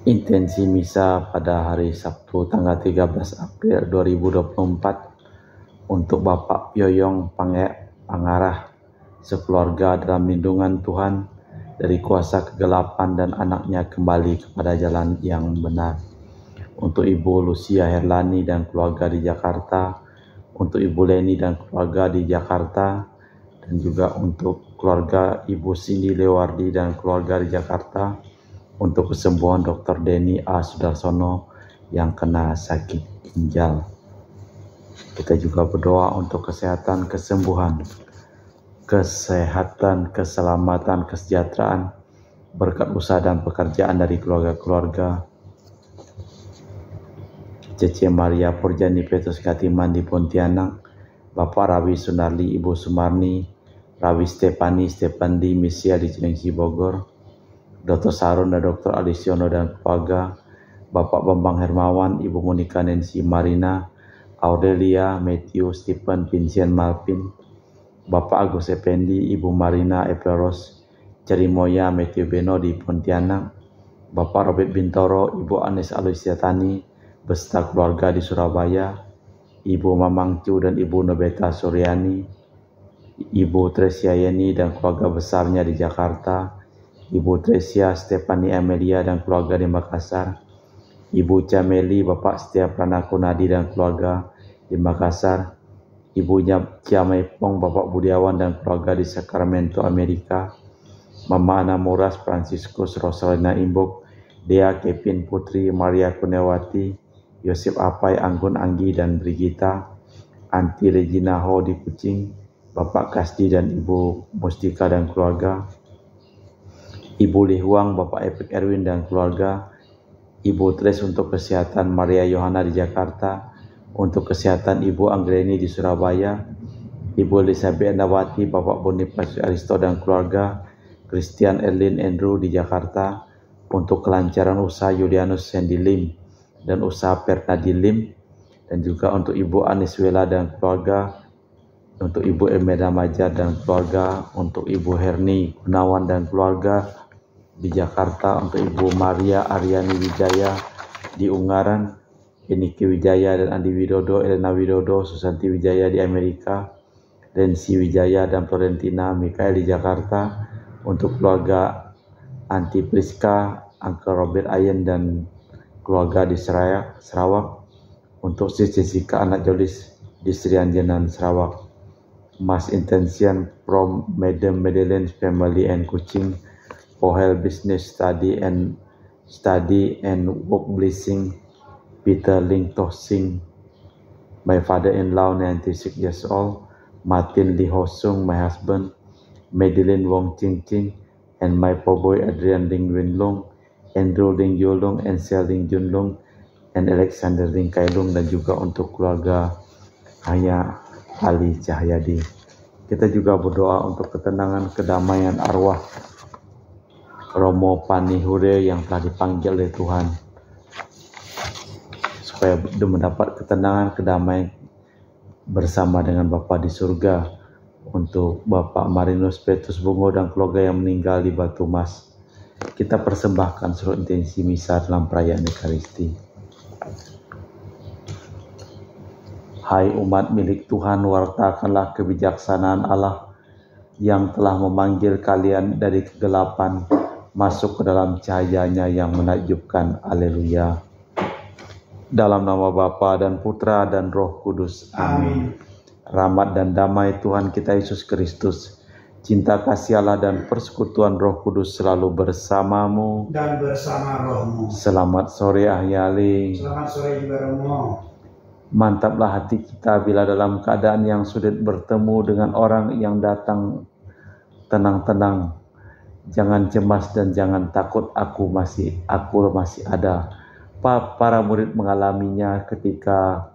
Intensi misa pada hari Sabtu tanggal 13 April 2024 untuk Bapak Yoyong Pangarah sekeluarga dalam lindungan Tuhan dari kuasa kegelapan dan anaknya kembali kepada jalan yang benar. Untuk Ibu Lucia Herlani dan keluarga di Jakarta, untuk Ibu Leni dan keluarga di Jakarta, dan juga untuk keluarga Ibu Cindy Lewardi dan keluarga di Jakarta, untuk kesembuhan Dr. Denny A. Sudarsono yang kena sakit ginjal. Kita juga berdoa untuk kesehatan, kesembuhan, keselamatan, kesejahteraan, berkat usaha dan pekerjaan dari keluarga-keluarga Cece Maria Purjani Petrus Katiman di Pontianak, Bapak Rawi Sunarli, Ibu Sumarni, Rawi Stepandi Misia di Cilengsi Bogor, Dr. Sarun dan Dr. Alisiono dan keluarga, Bapak Bambang Hermawan, Ibu Monika Nancy Marina, Aurelia, Matthew, Stephen, Vincent Malpin, Bapak Agus Effendi, Ibu Marina Eperos, Cerimoya, Matthew Beno di Pontianak, Bapak Robert Bintoro, Ibu Anes Alusiatani, beserta keluarga di Surabaya, Ibu Mamang Cu dan Ibu Nobeta Suryani, Ibu Tresia Yeni dan keluarga besarnya di Jakarta, Ibu Tresia Stefani Amelia dan keluarga di Makassar, Ibu Cameli, Bapak Setia Pranakunadi dan keluarga di Makassar, Ibu Ciamaipong, Bapak Budiawan dan keluarga di Sacramento, Amerika, Mama Ana Muras, Franciscus, Rosalina Imbuk, Dea Kevin Putri, Maria Kunewati, Yosef Apai, Anggun Anggi dan Brigita, Anti Regina Ho di Kucing, Bapak Kasdi dan Ibu Mustika dan keluarga, Ibu Lihuang, Bapak Epik Erwin dan keluarga, Ibu Tres untuk kesehatan, Maria Yohana di Jakarta, untuk kesehatan Ibu Anggreni di Surabaya, Ibu Elizabeth Nawati, Bapak Boniface Aristo dan keluarga, Christian Erlin Andrew di Jakarta, untuk kelancaran usaha Julianus Sandy Lim dan usaha Pernadi Lim, dan juga untuk Ibu Aniswela dan keluarga, untuk Ibu Emeda Majar dan keluarga, untuk Ibu Herni Gunawan dan keluarga di Jakarta, untuk Ibu Maria Aryani Wijaya di Ungaran, Eniki Wijaya dan Andi Widodo, Elena Widodo, Susanti Wijaya di Amerika, Rensi Wijaya dan Florentina Mikael di Jakarta, untuk keluarga Anti Priska, Uncle Robert Ayen dan keluarga di Sarawak, untuk Sis Jessica anak Jolis di Sri Anjanan Sarawak, Mas Intention from Madam Madeleine Family and Kucing, Pohel Business Study and Work Blessing, Peter Ling Toh Sing, my father-in-law 96 years old, Martin Lee Ho Sung, my husband, Madeline Wong Ching Ching, and my poboy Adrian Ling Win Long, Andrew Ling Yulung, Ansel Ling Jun Long, and Alexander Ling Kai Lung, dan juga untuk keluarga Haya Ali Cahyadi. Kita juga berdoa untuk ketenangan, kedamaian arwah Romo Panihure yang telah dipanggil oleh Tuhan, supaya mendapat ketenangan, kedamaian bersama dengan Bapa di surga. Untuk Bapak Marinus Petrus Bungo dan keluarga yang meninggal di Batu Mas, kita persembahkan seluruh intensi misa dalam perayaan Ekaristi. Hai umat milik Tuhan, wartakanlah kebijaksanaan Allah yang telah memanggil kalian dari kegelapan masuk ke dalam cahayanya yang menakjubkan. Haleluya. Dalam nama Bapa dan Putra dan Roh Kudus. Amin. Rahmat dan damai Tuhan kita Yesus Kristus, cinta kasih Allah dan persekutuan Roh Kudus selalu bersamamu dan bersama rohmu. Selamat sore Ahyali. Selamat sore juga Romo. Mantaplah hati kita bila dalam keadaan yang sulit bertemu dengan orang yang datang. Tenang-tenang, jangan cemas dan jangan takut, aku masih ada. Para murid mengalaminya ketika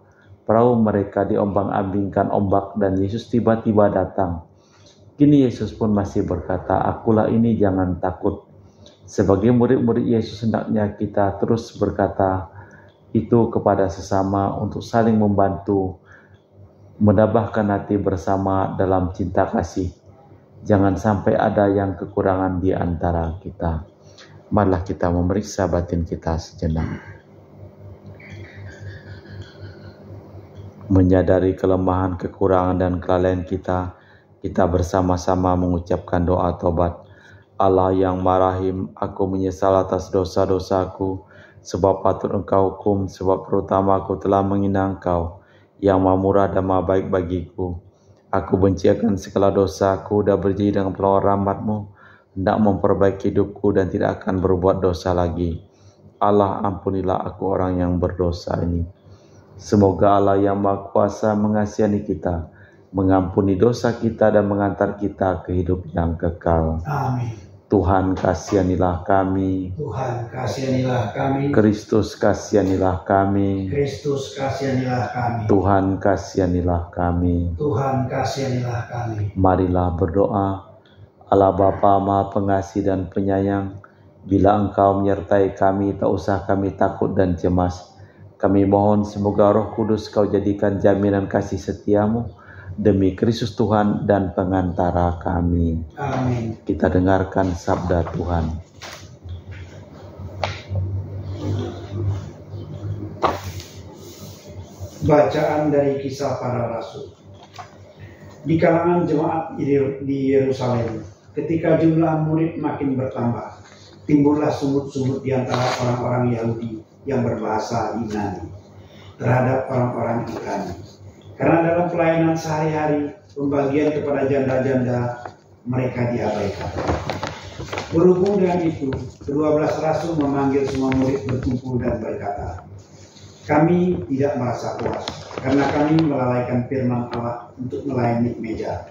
perahu mereka diombang-ambingkan ombak dan Yesus tiba-tiba datang. Kini Yesus pun masih berkata, akulah ini, jangan takut. Sebagai murid-murid Yesus hendaknya kita terus berkata itu kepada sesama untuk saling membantu, menambahkan hati bersama dalam cinta kasih. Jangan sampai ada yang kekurangan di antara kita. Marilah kita memeriksa batin kita sejenak. Menyadari kelemahan, kekurangan, dan kelalaian kita bersama-sama mengucapkan doa tobat. Allah yang marahim, aku menyesal atas dosa-dosaku, sebab patut Engkau hukum, sebab terutama aku telah menghina Engkau, yang Maha Murah dan Maha Baik bagiku. Aku benci akan segala dosaku dan berjanji dengan pelawar rahmat-Mu, hendak memperbaiki hidupku dan tidak akan berbuat dosa lagi. Allah, ampunilah aku orang yang berdosa ini. Semoga Allah yang Maha Kuasa mengasihi kita, mengampuni dosa kita dan mengantar kita ke hidup yang kekal. Amin. Tuhan kasihanilah kami. Tuhan kasihanilah kami. Kristus kasihanilah kami. Kristus kasihanilah kami. Tuhan kasihanilah kami. Tuhan kasihanilah kami. Marilah berdoa. Allah Bapa Maha Pengasih dan Penyayang, bila Engkau menyertai kami, tak usah kami takut dan cemas. Kami mohon semoga Roh Kudus Kau jadikan jaminan kasih setiamu, demi Kristus Tuhan dan pengantara kami. Amin. Kita dengarkan sabda Tuhan. Bacaan dari Kisah Para Rasul. Di kalangan jemaat di Yerusalem, ketika jumlah murid makin bertambah, timbullah sumut-sumut di antara orang-orang Yahudi yang berbahasa Yunani terhadap orang-orang Ibrani. Karena dalam pelayanan sehari-hari, pembagian kepada janda-janda mereka diabaikan. Berhubung dengan itu, ke-12 rasul memanggil semua murid berkumpul dan berkata, kami tidak merasa puas, karena kami melalaikan firman Allah untuk melayani meja.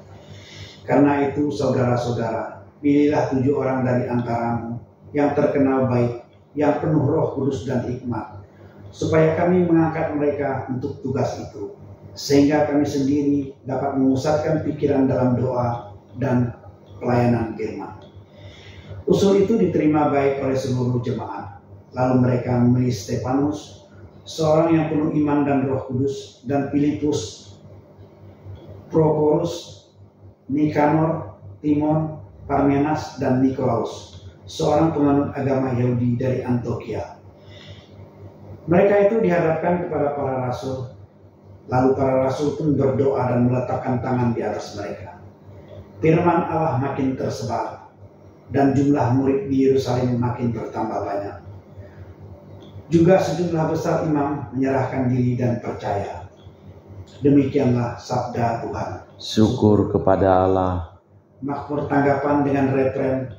Karena itu, saudara-saudara, pilihlah 7 orang dari antaramu yang terkenal baik, yang penuh Roh Kudus dan hikmat, supaya kami mengangkat mereka untuk tugas itu, sehingga kami sendiri dapat memusatkan pikiran dalam doa dan pelayanan firman. Usul itu diterima baik oleh seluruh jemaat. Lalu mereka memilih Stefanus, seorang yang penuh iman dan Roh Kudus, dan Filipus, Prokorus, Nikanor, Timon, Parmenas, dan Nikolaus, seorang penganut agama Yahudi dari Antioquia. Mereka itu dihadapkan kepada para rasul. Lalu para rasul pun berdoa dan meletakkan tangan di atas mereka. Firman Allah makin tersebar, dan jumlah murid di Yerusalem makin bertambah banyak. Juga sejumlah besar imam menyerahkan diri dan percaya. Demikianlah sabda Tuhan. Syukur kepada Allah. Makmur tanggapan dengan refren,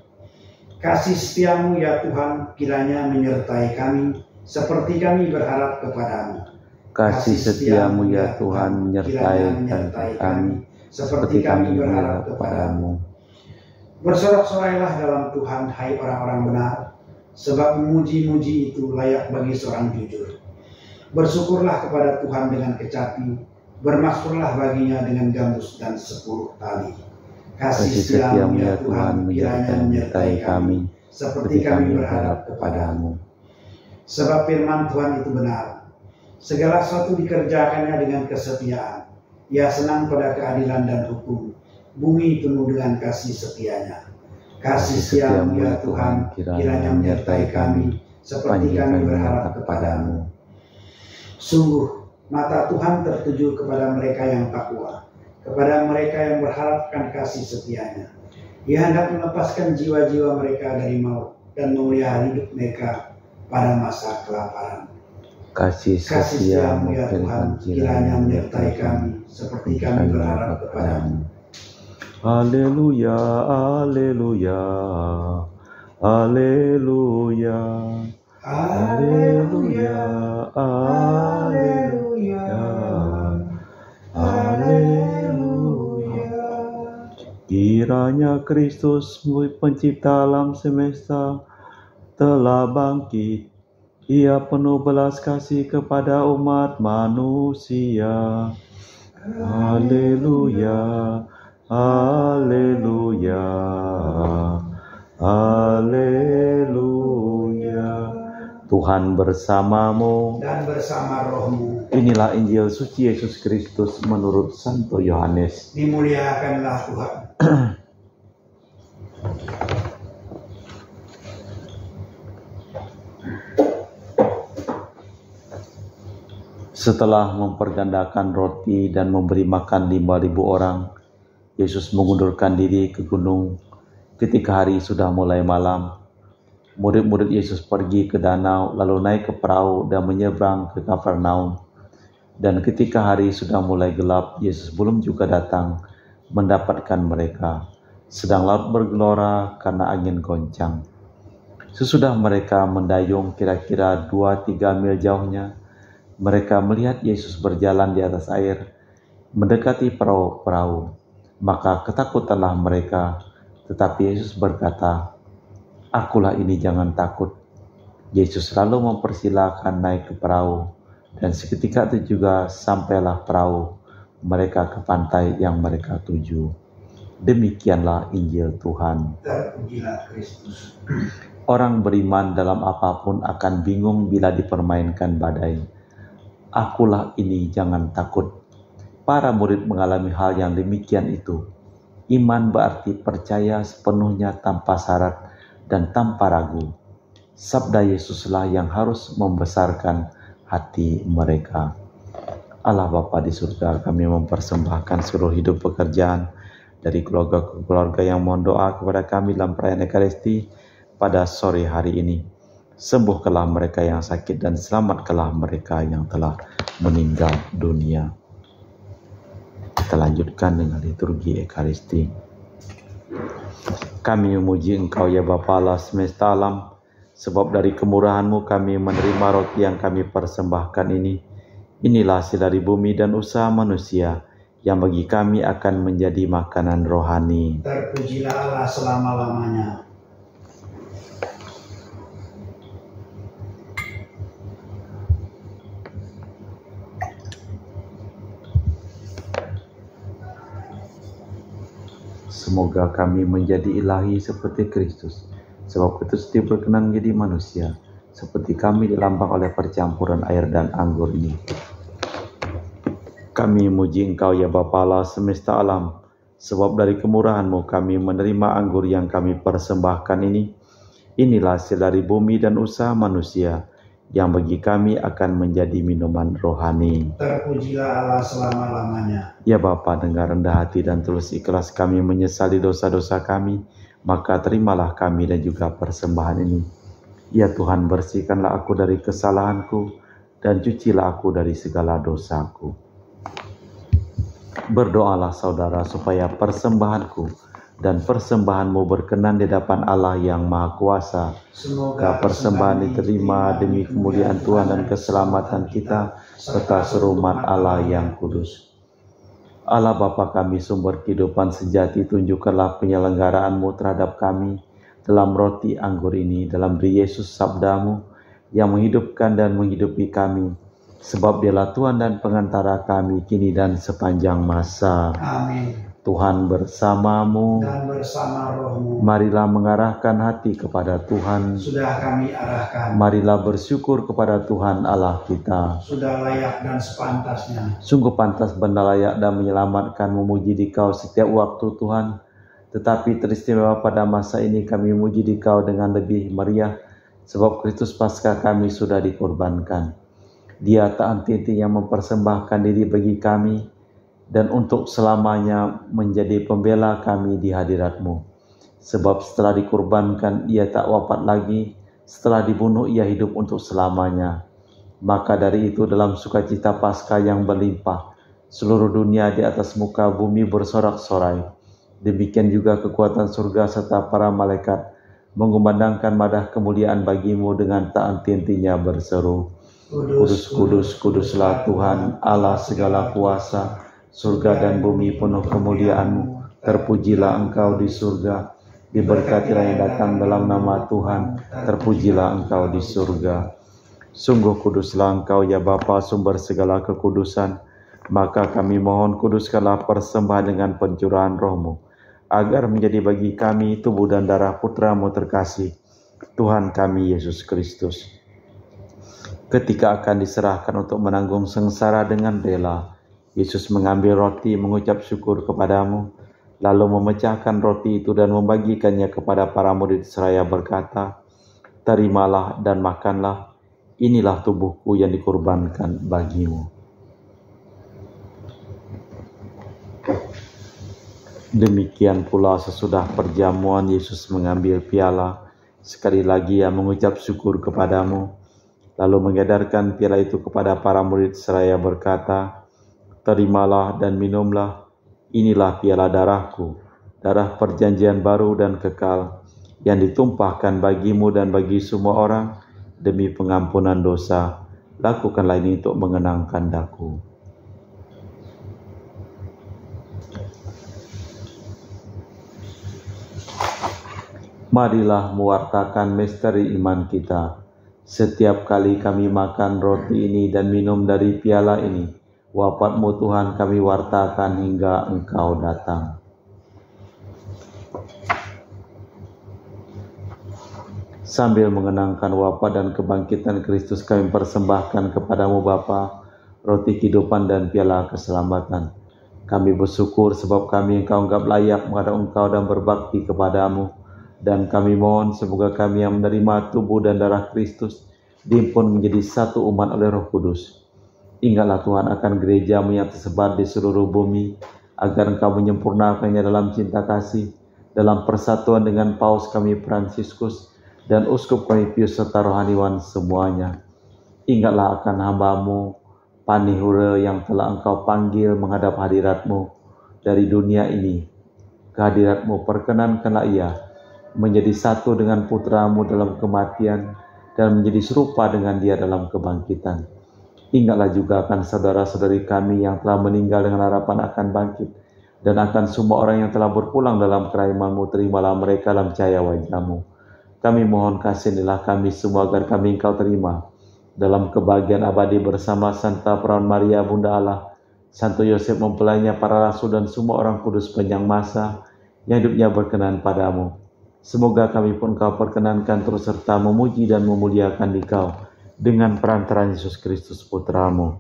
kasih setiamu ya Tuhan kiranya menyertai kami, seperti kami berharap kepadamu. Kasih setiamu ya Tuhan menyertai kami, seperti kami berharap kepadamu. Bersorak-sorailah dalam Tuhan, hai orang-orang benar, sebab memuji-muji itu layak bagi seorang jujur. Bersyukurlah kepada Tuhan dengan kecapi, bermakmurlah baginya dengan gambus dan 10 tali. Kasih setiamu ya Tuhan kiranya menyertai kami, seperti kami berharap kepadamu. Sebab firman Tuhan itu benar. Segala sesuatu dikerjakannya dengan kesetiaan. Ia senang pada keadilan dan hukum. Bumi penuh dengan kasih setianya. Kasih setiamu ya Tuhan kiranya menyertai kami, seperti kami berharap kepadamu. Sungguh, mata Tuhan tertuju kepada mereka yang takwa, kepada mereka yang berharapkan kasih setianya. Ia hendak melepaskan jiwa-jiwa mereka dari maut dan memelihara hidup mereka pada masa kelaparan. Kasih setiamu ya Tuhan kiranya menyertai kami, seperti kami berharap kepadamu. Haleluya, haleluya, haleluya, haleluya, haleluya, haleluya. Kiranya Kristus, pencipta alam semesta, telah bangkit. Ia penuh belas kasih kepada umat manusia. Haleluya, haleluya, haleluya. Tuhan bersamamu dan bersama rohmu. Inilah Injil suci Yesus Kristus menurut Santo Yohanes. Dimuliakanlah Tuhan. Setelah mempergandakan roti dan memberi makan 5.000 orang, Yesus mengundurkan diri ke gunung. Ketika hari sudah mulai malam, murid-murid Yesus pergi ke danau, lalu naik ke perahu dan menyeberang ke Kapernaum. Dan ketika hari sudah mulai gelap, Yesus belum juga datang mendapatkan mereka. Sedang laut bergelora karena angin goncang. Sesudah mereka mendayung kira-kira 2-3 mil jauhnya, mereka melihat Yesus berjalan di atas air, mendekati perahu. Maka ketakutanlah mereka, tetapi Yesus berkata, "Akulah ini, jangan takut." Yesus lalu mempersilakan naik ke perahu, dan seketika itu juga sampailah perahu mereka ke pantai yang mereka tuju. Demikianlah Injil Tuhan. Terpujilah Kristus. Orang beriman dalam apapun akan bingung bila dipermainkan badai. Akulah ini, jangan takut. Para murid mengalami hal yang demikian itu. Iman berarti percaya sepenuhnya tanpa syarat dan tanpa ragu. Sabda Yesuslah yang harus membesarkan hati mereka. Allah Bapa di surga, kami mempersembahkan seluruh hidup pekerjaan dari keluarga ke keluarga yang mohon doa kepada kami dalam perayaan Ekaristi pada sore hari ini. Sembuhkanlah mereka yang sakit dan selamatkanlah mereka yang telah meninggal dunia. Kita lanjutkan dengan liturgi Ekaristi. Kami memuji Engkau ya Bapa Allah semesta alam, sebab dari kemurahan-Mu kami menerima roti yang kami persembahkan ini. Inilah hasil dari bumi dan usaha manusia, yang bagi kami akan menjadi makanan rohani. Terpujilah Allah selama-lamanya. Semoga kami menjadi ilahi seperti Kristus, sebab Kristus berkenan menjadi manusia, seperti kami dilambang oleh percampuran air dan anggur ini. Kami memuji Engkau ya Bapa Allah semesta alam, sebab dari kemurahan-Mu kami menerima anggur yang kami persembahkan ini. Inilah hasil dari bumi dan usaha manusia, yang bagi kami akan menjadi minuman rohani. Terpujilah Allah selama-lamanya. Ya Bapa, dengan rendah hati dan tulus ikhlas kami menyesali dosa-dosa kami, maka terimalah kami dan juga persembahan ini. Ya Tuhan, bersihkanlah aku dari kesalahanku, dan cucilah aku dari segala dosaku. Berdoalah saudara supaya persembahanku dan persembahanmu berkenan di hadapan Allah yang Maha Kuasa. Semoga persembahan diterima demi kemuliaan Tuhan dan keselamatan kita, serta seluruh umat Allah yang kudus. Allah Bapa kami, sumber kehidupan sejati, tunjukkanlah penyelenggaraanmu terhadap kami dalam roti anggur ini, dalam diri Yesus sabdamu yang menghidupkan dan menghidupi kami. Sebab Dialah Tuhan dan pengantara kami kini dan sepanjang masa. Amin. Tuhan bersamamu Dan bersama rohmu. Marilah mengarahkan hati kepada Tuhan. Sudah kami arahkan. Marilah bersyukur kepada Tuhan Allah kita. Sudah layak dan sepantasnya. Sungguh pantas benda layak dan menyelamatkan memuji Dikau setiap waktu Tuhan. Tetapi teristimewa pada masa ini kami memuji Dikau dengan lebih meriah, sebab Kristus Paskah kami sudah dikorbankan. Dia tak henti-hentinya mempersembahkan diri bagi kami, dan untuk selamanya menjadi pembela kami di hadirat-Mu. Sebab setelah dikorbankan, Ia tak wafat lagi, setelah dibunuh Ia hidup untuk selamanya. Maka dari itu dalam sukacita Paskah yang berlimpah, seluruh dunia di atas muka bumi bersorak-sorai. Demikian juga kekuatan surga serta para malaikat mengumandangkan madah kemuliaan bagi-Mu dengan tak henti-hentinya berseru, Kudus, kudus, kuduslah Tuhan Allah segala kuasa, surga dan bumi penuh kemuliaan-Mu. Terpujilah Engkau di surga, diberkatilah yang datang dalam nama Tuhan, terpujilah Engkau di surga. Sungguh kuduslah Engkau ya Bapa, sumber segala kekudusan. Maka kami mohon, kuduskanlah persembahan dengan pencurahan Roh-Mu, agar menjadi bagi kami tubuh dan darah Putra-Mu terkasih, Tuhan kami Yesus Kristus. Ketika akan diserahkan untuk menanggung sengsara dengan rela, Yesus mengambil roti, mengucap syukur kepadamu, lalu memecahkan roti itu dan membagikannya kepada para murid seraya berkata, "Terimalah dan makanlah, inilah tubuhku yang dikorbankan bagimu." Demikian pula sesudah perjamuan Yesus mengambil piala, sekali lagi ia mengucap syukur kepadamu, lalu mengedarkan piala itu kepada para murid seraya berkata, "Terimalah dan minumlah, inilah piala darahku, darah perjanjian baru dan kekal, yang ditumpahkan bagimu dan bagi semua orang demi pengampunan dosa. Lakukanlah ini untuk mengenangkan Daku." Marilah mewartakan misteri iman kita. Setiap kali kami makan roti ini dan minum dari piala ini, wafat-Mu Tuhan kami wartakan hingga Engkau datang. Sambil mengenangkan wafat dan kebangkitan Kristus, kami persembahkan kepadamu Bapa, roti kehidupan dan piala keselamatan. Kami bersyukur sebab kami Engkau anggap layak menghadap Engkau dan berbakti kepadamu. Dan kami mohon semoga kami yang menerima tubuh dan darah Kristus dihimpun menjadi satu umat oleh Roh Kudus. Ingatlah Tuhan akan gereja-Mu yang tersebar di seluruh bumi, agar Engkau menyempurnakannya dalam cinta kasih, dalam persatuan dengan Paus kami Fransiskus dan Uskup kami Pius serta rohaniwan semuanya. Ingatlah akan hamba-Mu Panihure yang telah Engkau panggil menghadap hadirat-Mu dari dunia ini. Kehadirat-Mu perkenankanlah ia menjadi satu dengan putra-Mu dalam kematian dan menjadi serupa dengan Dia dalam kebangkitan. Ingatlah juga akan saudara-saudari kami yang telah meninggal dengan harapan akan bangkit, dan akan semua orang yang telah berpulang dalam kerajaan-Mu. Terimalah mereka dalam cahaya wajah-Mu. Kami mohon kasihanilah kami semua agar kami Engkau terima dalam kebahagiaan abadi bersama Santa Perawan Maria Bunda Allah, Santo Yosef mempelainya, para rasul dan semua orang kudus sepanjang masa yang hidupnya berkenan padamu. Semoga kami pun Kau perkenankan terus serta memuji dan memuliakan Dikau dengan perantaraan Yesus Kristus Putra-Mu.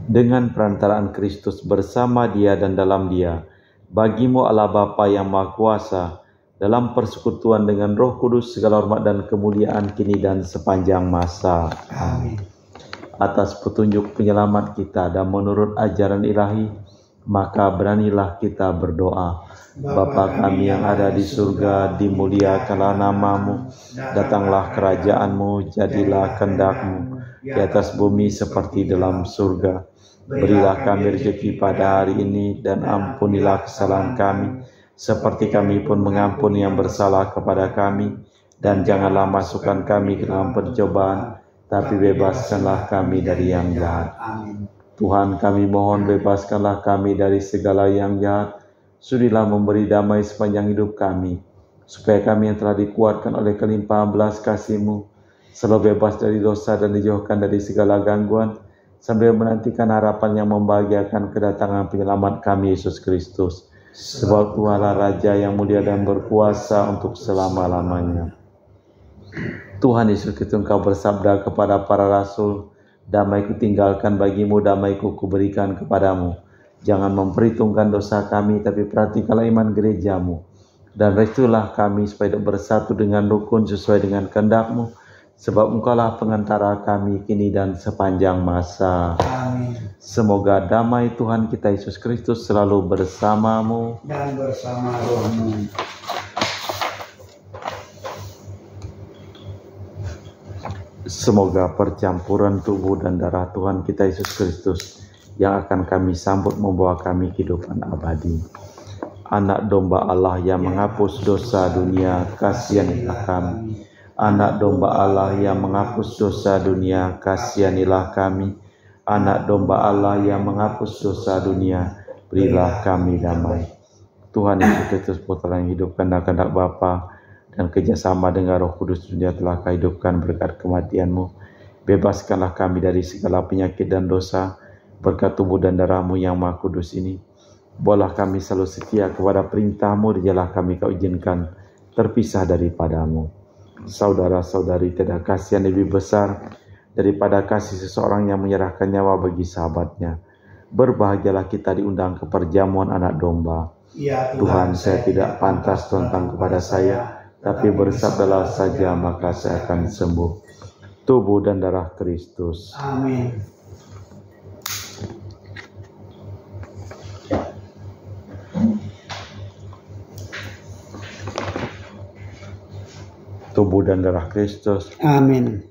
Dengan perantaraan Kristus bersama Dia dan dalam Dia, bagi-Mu Allah Bapa yang Maha Kuasa, dalam persekutuan dengan Roh Kudus segala hormat dan kemuliaan kini dan sepanjang masa. Amin. Atas petunjuk penyelamat kita dan menurut ajaran ilahi, maka beranilah kita berdoa. Bapa kami yang ada di surga, dimuliakanlah nama-Mu, datanglah kerajaan-Mu, jadilah kehendak-Mu di atas bumi seperti dalam surga. Berilah kami rezeki pada hari ini, dan ampunilah kesalahan kami, seperti kami pun mengampuni yang bersalah kepada kami. Dan janganlah masukkan kami ke dalam pencobaan, tapi bebaskanlah kami dari yang jahat. Tuhan, kami mohon bebaskanlah kami dari segala yang jahat. Sudilah memberi damai sepanjang hidup kami, supaya kami yang telah dikuatkan oleh kelimpahan belas kasih-Mu selalu bebas dari dosa dan dijauhkan dari segala gangguan, sambil menantikan harapan yang membahagiakan kedatangan penyelamat kami Yesus Kristus. Sebab Tuhanlah Raja yang mulia dan berkuasa untuk selama-lamanya. Tuhan Yesus Kristus, Engkau bersabda kepada para rasul, "Damai-Ku tinggalkan bagimu, damai-Ku kuberikan kepadamu. Jangan memperhitungkan dosa kami, tapi perhatikanlah iman gereja-Mu. Dan restuilah kami supaya bersatu dengan rukun sesuai dengan kehendak-Mu, sebab Engkaulah pengantara kami kini dan sepanjang masa." Amin. Semoga damai Tuhan kita Yesus Kristus selalu bersama-Mu Dan bersama roh-Mu. Semoga percampuran tubuh dan darah Tuhan kita Yesus Kristus yang akan kami sambut membawa kami kehidupan abadi. Anak domba Allah yang menghapus dosa dunia, kasihanilah kami. Anak domba Allah yang menghapus dosa dunia, kasihanilah kami. Anak domba Allah yang menghapus dosa dunia, berilah kami damai. Tuhan Yesus Kristus, Putra yang hidup karena kehendak Bapa dan kerjasama dengan Roh Kudus, dunia telah Kau hidupkan berkat kematian-Mu. Bebaskanlah kami dari segala penyakit dan dosa, berkat tubuh dan darah-Mu yang Maha Kudus ini. Buatlah kami selalu setia kepada perintah-Mu, dan janganlah kami Kau izinkan terpisah daripada-Mu. Saudara-saudari, tidak kasihan lebih besar daripada kasih seseorang yang menyerahkan nyawa bagi sahabatnya. Berbahagialah kita diundang ke perjamuan anak domba. Ya Tuhan, saya tidak pantas tentang kepada saya, tapi bersabdalah saja maka saya akan sembuh. Tubuh dan darah Kristus. Amin. tubuh dan darah Kristus. Amin.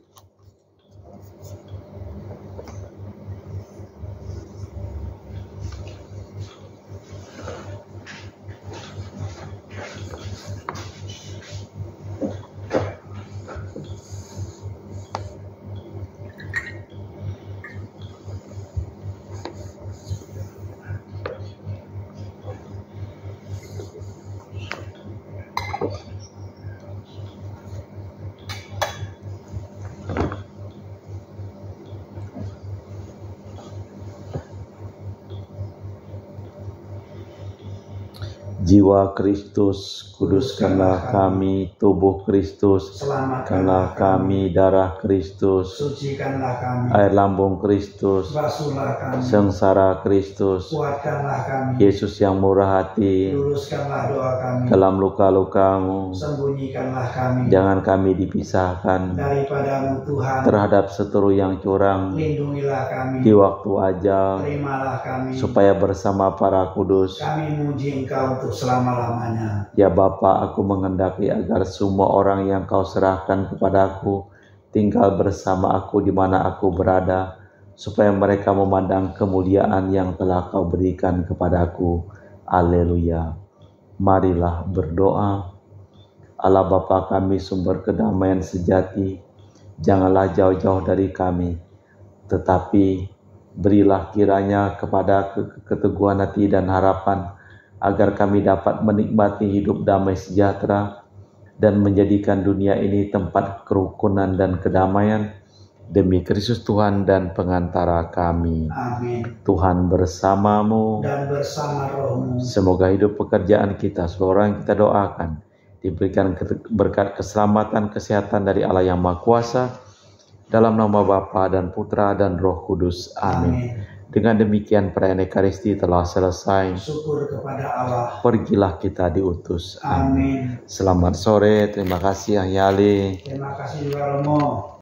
Jiwa Kristus, kuduskanlah kami. Tubuh Kristus, selamatkanlah kami. Darah Kristus, Sucikanlah kami. Air lambung Kristus, Basuhlah kami. Sengsara Kristus, Kuatkanlah kami. Yesus yang murah hati, Luluskanlah doa kami. dalam luka-lukamu, Sembunyikanlah kami. jangan kami dipisahkan Daripadamu Tuhan. terhadap seteru yang curang Lindungilah kami. di waktu ajal, Terimalah kami. supaya bersama para kudus. Kami muji Engkau untuk selama-lamanya. Ya Bapa, aku menghendaki agar semua orang yang Kau serahkan kepadaku tinggal bersama aku di mana aku berada, supaya mereka memandang kemuliaan yang telah Kau berikan kepadaku. Haleluya. Marilah berdoa. Allah Bapa kami, sumber kedamaian sejati, janganlah jauh-jauh dari kami, tetapi berilah kiranya kepada keteguhan hati dan harapan, agar kami dapat menikmati hidup damai sejahtera dan menjadikan dunia ini tempat kerukunan dan kedamaian, demi Kristus Tuhan dan pengantara kami. Amin. Tuhan bersamamu Dan bersama rohmu. Semoga hidup pekerjaan kita, seluruh orang yang kita doakan, diberikan berkat keselamatan, kesehatan dari Allah yang Maha Kuasa, dalam nama Bapa dan Putra dan Roh Kudus. Amin. Dengan demikian perayaan Ekaristi telah selesai. Syukur kepada Allah. Pergilah kita diutus. Amin. Selamat sore, terima kasih Yang Yali. Terima kasih juga Romo.